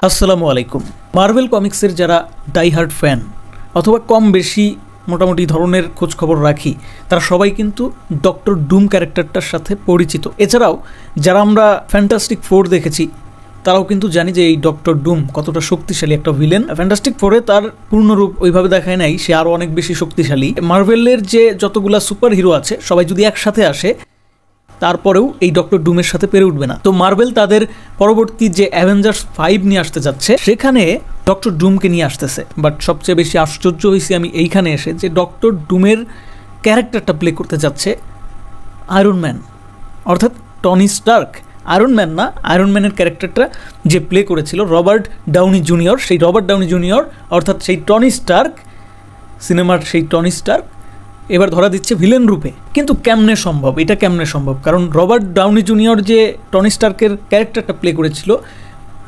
আসসালামু আলাইকুম। মার্ভেল কমিক্সের যারা ডাইহার্ড ফ্যান অথবা কম বেশি মোটামুটি ধরনের খোঁজ খবর রাখি তারা সবাই কিন্তু ডক্টর ডুম ক্যারেক্টারটার সাথে পরিচিত। এছাড়াও যারা আমরা ফ্যান্টাস্টিক ফোর দেখেছি তারাও কিন্তু জানি যে এই ডক্টর ডুম কতটা শক্তিশালী একটা ভিলেন। ফ্যান্টাস্টিক ফোরে তার পূর্ণরূপ ওইভাবে দেখায় নাই, সে আরও অনেক বেশি শক্তিশালী। মার্ভেলের যে যতগুলা সুপার হিরো আছে সবাই যদি একসাথে আসে তারপরেও এই ডক্টর ডুমের সাথে পেরে উঠবে না। তো মার্ভেল তাদের পরবর্তী যে অ্যাভেঞ্জার্স 5 নিয়ে আসতে যাচ্ছে সেখানে ডক্টর ডুমকে নিয়ে আসতেছে। বাট সবচেয়ে বেশি আশ্চর্য হয়েছি আমি এইখানে এসে যে ডক্টর ডুমের ক্যারেক্টারটা প্লে করতে যাচ্ছে আয়রন ম্যান, অর্থাৎ টনি স্টার্ক। আয়রন ম্যান না, আয়রন ম্যানের ক্যারেক্টারটা যে প্লে করেছিল রবার্ট ডাউনি জুনিয়র, সেই রবার্ট ডাউনি জুনিয়র অর্থাৎ সেই টনি স্টার্ক, সিনেমার সেই টনি স্টার্ক এবার ধরা দিচ্ছে ভিলেন রূপে। কিন্তু কেমনে সম্ভব? এটা কেমনে সম্ভব? কারণ রবার্ট ডাউনি জুনিয়র যে টনি স্টার্কের ক্যারেক্টারটা প্লে করেছিল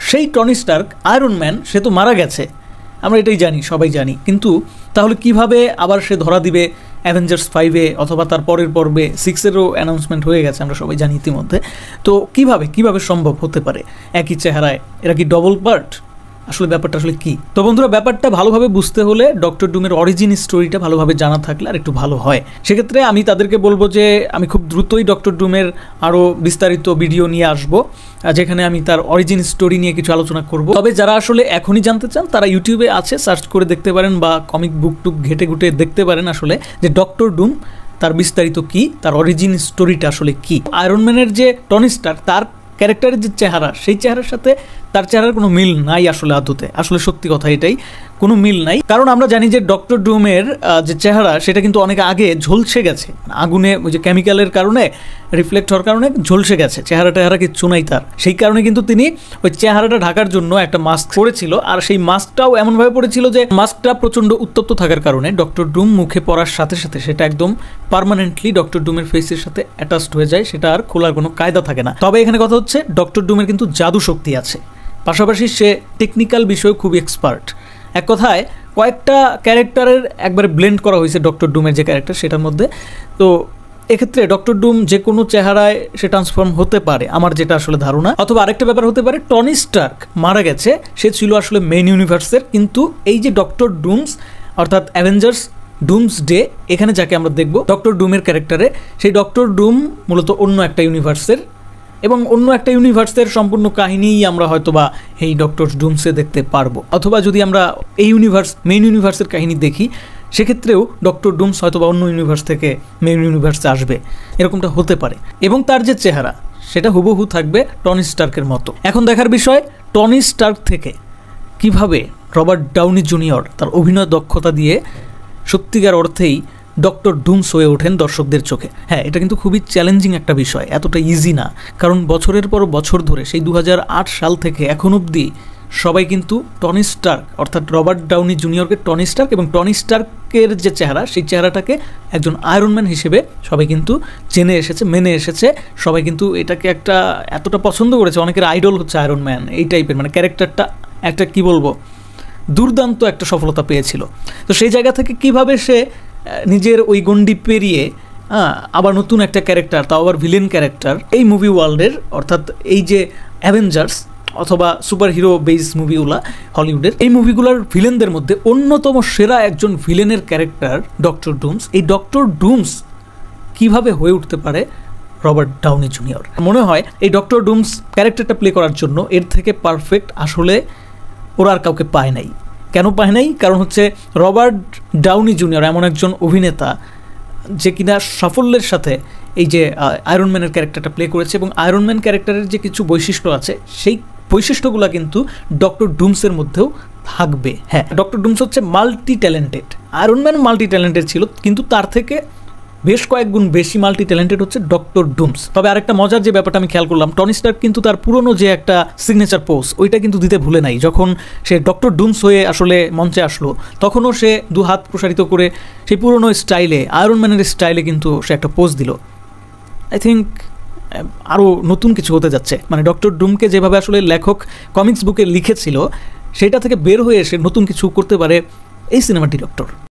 সেই টনি স্টার্ক আয়রন ম্যান সে তো মারা গেছে, আমরা এটাই জানি, সবাই জানি। কিন্তু তাহলে কিভাবে আবার সে ধরা দিবে অ্যাভেঞ্জার্স 5-এ অথবা তার পরের পর্বে 6-এরও অ্যানাউন্সমেন্ট হয়ে গেছে, আমরা সবাই জানি ইতিমধ্যে। তো কিভাবে সম্ভব হতে পারে একই চেহারায়? এরা কি ডবল পার্ট? আসলে ব্যাপারটা আসলে কি? তো বন্ধুরা, ব্যাপারটা ভালোভাবে বুঝতে হলে ডক্টর ডুমের অরিজিন স্টোরিটা ভালোভাবে জানা থাকলে আর একটু ভালো হয়। সেক্ষেত্রে আমি তাদেরকে বলবো যে আমি খুব দ্রুতই ডক্টর ডুমের আরও বিস্তারিত ভিডিও নিয়ে আসবো যেখানে আমি তার অরিজিন স্টোরি নিয়ে কিছু আলোচনা করব। তবে যারা আসলে এখনই জানতে চান তারা ইউটিউবে আছে, সার্চ করে দেখতে পারেন বা কমিক বুক টুক ঘেটে ঘুটে দেখতে পারেন আসলে যে ডক্টর ডুম তার বিস্তারিত কি, তার অরিজিন স্টোরিটা আসলে কি। আয়রন ম্যানের যে টনি স্টার্ক তার ক্যারেক্টারের যে চেহারা সেই চেহারার সাথে তার চেহারার কোনো মিল নাই আসলে আদতে। আসলে সত্যি কথা এটাই, কোনো মিল নাই। কারণ আমরা জানি যে ডক্টর ডুমের যে চেহারা সেটা কিন্তু অনেক আগে ঝলসে গেছে, আগুনে ওই যে কেমিক্যালের কারণে রিফ্লেক্ট হওয়ার কারণে ঝলসে গেছে, চেহারা কিচ্ছু নাই তার। সেই কারণে কিন্তু তিনি ওই চেহারাটা ঢাকার জন্য একটা মাস্ক পরেছিল, আর সেই মাস্কটাও এমনভাবে পড়েছিল যে মাস্কটা প্রচণ্ড উত্তপ্ত থাকার কারণে ডক্টর ডুম মুখে পড়ার সাথে সাথে সেটা একদম পার্মানেন্টলি ডক্টর ডুমের ফেসের সাথে অ্যাটাচড হয়ে যায়, সেটা আর খোলার কোনো কায়দা থাকে না। তবে এখানে কথা হচ্ছে ডক্টর ডুমের কিন্তু জাদু শক্তি আছে, পাশাপাশি সে টেকনিক্যাল বিষয়ে খুব এক্সপার্ট। এক কথায় কয়েকটা ক্যারেক্টারের একবারে ব্লেন্ড করা হয়েছে ডক্টর ডুমের যে ক্যারেক্টার সেটার মধ্যে। তো এক্ষেত্রে ডক্টর ডুম যে কোনো চেহারায় সে ট্রান্সফর্ম হতে পারে, আমার যেটা আসলে ধারণা। অথবা আরেকটা ব্যাপার হতে পারে, টনি স্টার্ক মারা গেছে, সে ছিল আসলে মেইন ইউনিভার্সের, কিন্তু এই যে ডক্টর ডুমস অর্থাৎ অ্যাভেঞ্জার্স ডুমস ডে এখানে যাকে আমরা দেখব ডক্টর ডুমের ক্যারেক্টারে, সেই ডক্টর ডুম মূলত অন্য একটা ইউনিভার্সের, এবং অন্য একটা ইউনিভার্সের সম্পূর্ণ কাহিনীই আমরা হয়তোবা এই ডক্টর ডুমসে দেখতে পারবো। অথবা যদি আমরা এই মেইন ইউনিভার্সের কাহিনী দেখি সেক্ষেত্রেও ডক্টর ডুমস হয়তোবা অন্য ইউনিভার্স থেকে মেইন ইউনিভার্সে আসবে, এরকমটা হতে পারে। এবং তার যে চেহারা সেটা হুবহু থাকবে টনি স্টার্কের মতো। এখন দেখার বিষয় টনি স্টার্ক থেকে কিভাবে রবার্ট ডাউনি জুনিয়র তার অভিনয় দক্ষতা দিয়ে সত্যিকার অর্থেই ডক্টর ডুমস হয়ে ওঠেন দর্শকদের চোখে। হ্যাঁ, এটা কিন্তু খুবই চ্যালেঞ্জিং একটা বিষয়, এতটা ইজি না। কারণ বছরের পর বছর ধরে সেই 2008 সাল থেকে এখন অবধি সবাই কিন্তু টনি স্টার্ক অর্থাৎ রবার্ট ডাউনি জুনিয়রকে টনি স্টার্ক এবং টনি স্টার্কের যে চেহারা সেই চেহারাটাকে একজন আয়রন ম্যান হিসেবে সবাই কিন্তু জেনে এসেছে, মেনে এসেছে। সবাই কিন্তু এটাকে এতটা পছন্দ করেছে, অনেকের আইডল হচ্ছে আয়রন ম্যান এই টাইপের, মানে ক্যারেক্টারটা একটা কি বলবো দুর্দান্ত একটা সফলতা পেয়েছিল। তো সেই জায়গা থেকে কিভাবে সে নিজের ওই গণ্ডি পেরিয়ে আবার নতুন একটা ক্যারেক্টার, তাও আবার ভিলেন ক্যারেক্টার এই মুভি ওয়ার্ল্ডের অর্থাৎ এই যে অ্যাভেঞ্জার্স অথবা সুপার হিরো বেস মুভিগুলা হলিউডের, এই মুভিগুলোর ভিলেনদের মধ্যে অন্যতম সেরা একজন ভিলেনের ক্যারেক্টার ডক্টর ডুমস। এই ডক্টর ডুমস কিভাবে হয়ে উঠতে পারে রবার্ট ডাউনি জুনিয়র? মনে হয় এই ডক্টর ডুমস ক্যারেক্টারটা প্লে করার জন্য এর থেকে পারফেক্ট আসলে ওরা আর কাউকে পায় নাই। কেন পায় নাই? কারণ হচ্ছে রবার্ট ডাউনি জুনিয়র এমন একজন অভিনেতা যে কিনা সাফল্যের সাথে এই যে আয়রন ম্যানের ক্যারেক্টারটা প্লে করেছে, এবং আয়রন ম্যান ক্যারেক্টারের যে কিছু বৈশিষ্ট্য আছে সেই বৈশিষ্ট্যগুলো কিন্তু ডক্টর ডুমসের মধ্যেও থাকবে। হ্যাঁ, ডক্টর ডুমস হচ্ছে multi talented. Iron man multi talented ছিল, কিন্তু তার থেকে বেশ কয়েক গুণ বেশি মাল্টি ট্যালেন্টেড হচ্ছে ডক্টর ডুমস। তবে আরেকটা মজার যে ব্যাপারটা আমি খেয়াল করলাম, টনি স্টার্ক কিন্তু তার পুরনো যে একটা সিগনেচার পোজ ওইটা কিন্তু দিতে ভুলে নাই। যখন সে ডক্টর ডুমস হয়ে আসলে মঞ্চে আসলো তখনও সে দু হাত প্রসারিত করে সেই পুরনো স্টাইলে, আয়রন ম্যানের স্টাইলে কিন্তু সে একটা পোজ দিল। আই থিঙ্ক আরও নতুন কিছু হতে যাচ্ছে, মানে ডক্টর ডুমকে যেভাবে আসলে লেখক কমিক্স বুকে লিখেছিল সেটা থেকে বের হয়ে এসে নতুন কিছু করতে পারে এই সিনেমার ডিরেক্টর।